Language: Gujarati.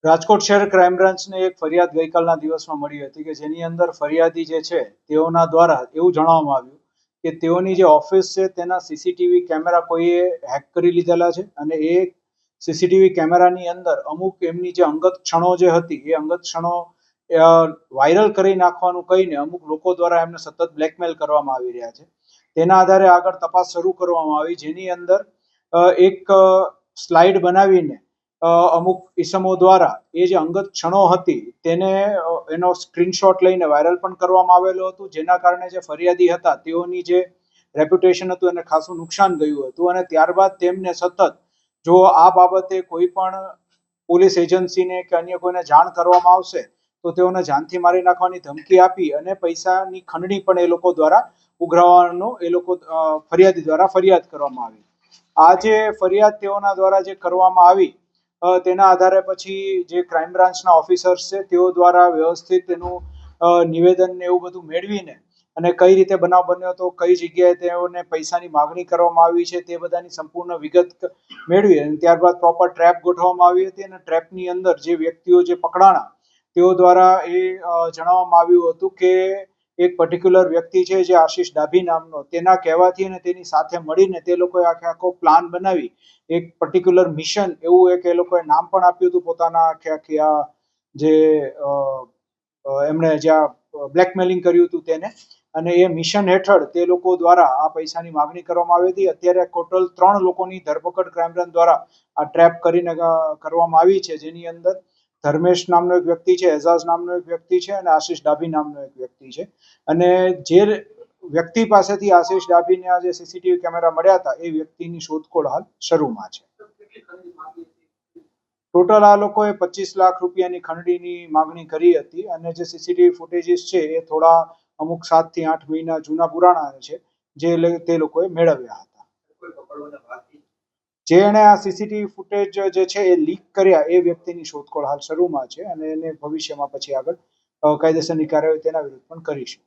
રાજકોટ શહેર ક્રાઇમ બ્રાન્ચને એક ફરિયાદ ગઈકાલના દિવસમાં મળી હતી કે જેની અંદર ફરિયાદી જે છે તેઓના દ્વારા એવું જણાવવામાં આવ્યું કે તેઓની જે ઓફિસ છે તેના સીસીટીવી કેમેરા કોઈએ હેક કરી લીધેલા છે અને એ સીસીટીવી કેમેરાની અંદર અમુક એમની જે અંગત ક્ષણો જે હતી એ અંગત ક્ષણો વાયરલ કરી નાખવાનું કહીને અમુક લોકો દ્વારા એમને સતત બ્લેકમેલ કરવામાં આવી રહ્યા છે. તેના આધારે આગળ તપાસ શરૂ કરવામાં આવી, જેની અંદર એક સ્લાઇડ બનાવીને અમુક ઇસમો દ્વારા એ જે અંગત ક્ષણો હતી તેને એનો સ્ક્રીનશોટ લઈને વાયરલ પણ કરવામાં આવેલો હતું, જેના કારણે જે ફરિયાદી હતા તેઓની જે રેપ્યુટેશન હતું એને ખાસું નુકસાન ગયું હતું. અને ત્યારબાદ તેમને સતત જો આ બાબતે કોઈ પણ પોલીસ એજન્સીને કે અન્ય કોઈને જાણ કરવામાં આવશે તો તેઓને જાનથી મારી નાખવાની ધમકી આપી અને પૈસાની ખંડણી પણ એ લોકો દ્વારા ઉઘરાવવાનો એ લોકો ફરિયાદી દ્વારા ફરિયાદ કરવામાં આવી. આ જે ફરિયાદ તેઓના દ્વારા જે કરવામાં આવી તેના આધારે પછી જે ક્રાઇમ બ્રાન્ચના ઓફિસર્સ છે તેઓ દ્વારા વ્યવસ્થિત એનું નિવેદન ને એવું બધું મેળવીને અને કઈ રીતે બનાવ બન્યો હતો, કઈ જગ્યાએ તેઓને પૈસાની માગણી કરવામાં આવી છે તે બધાની સંપૂર્ણ વિગત મેળવી અને ત્યારબાદ પ્રોપર ટ્રેપ ગોઠવવામાં આવી હતી. અને ટ્રેપની અંદર જે વ્યક્તિઓ જે પકડાણા તેઓ દ્વારા એ જણાવવામાં આવ્યું હતું કે એક પર્ટિક્યુલર વ્યક્તિ છે જે આશીષ ડાભી નામનો, તેના કહેવાથી અને તેની સાથે મળીને તે લોકોએ આખો પ્લાન બનાવી એક પર્ટિક્યુલર મિશન એવું એક એ લોકોએ નામ પણ આપ્યું હતું પોતાના આખી આ જે એમણે જ્યાં બ્લેકમેલિંગ કર્યું હતું તેને, અને એ મિશન હેઠળ તે લોકો દ્વારા આ પૈસાની માગણી કરવામાં આવી હતી. અત્યારે ટોટલ 3 લોકોની ધરપકડ ક્રાઇમ બ્રાન્ચ દ્વારા આ ટ્રેપ કરીને કરવામાં આવી છે, જેની અંદર ધર્મેશ નામનો એક વ્યક્તિ છે, એઝાઝ નામનો એક વ્યક્તિ છે અને આશીષ ડાભી નામનો એક વ્યક્તિ છે. અને જે વ્યક્તિ પાસેથી આશીષ ડાભીના જે સીસીટીવી કેમેરા મળ્યા હતા એ વ્યક્તિની શોધખોળ હાલ શરૂમાં છે. ટોટલ આ લોકોએ 25 લાખ રૂપિયાની ખંડણીની માગણી કરી હતી અને જે સીસીટીવી ફૂટેજીસ છે એ થોડા અમુક 7 થી 8 મહિના જૂના પુરાણા છે જે તે લોકોએ મેળવ્યા હતા. જેણે આ સીસીટીવી ફૂટેજ જે છે એ લીક કર્યા એ વ્યક્તિની શોધખોળ હાલ શરૂમાં છે અને એને ભવિષ્યમાં પછી આગળ કાયદેસરની કાર્યવાહી તેના વિરુદ્ધ પણ કરીશું.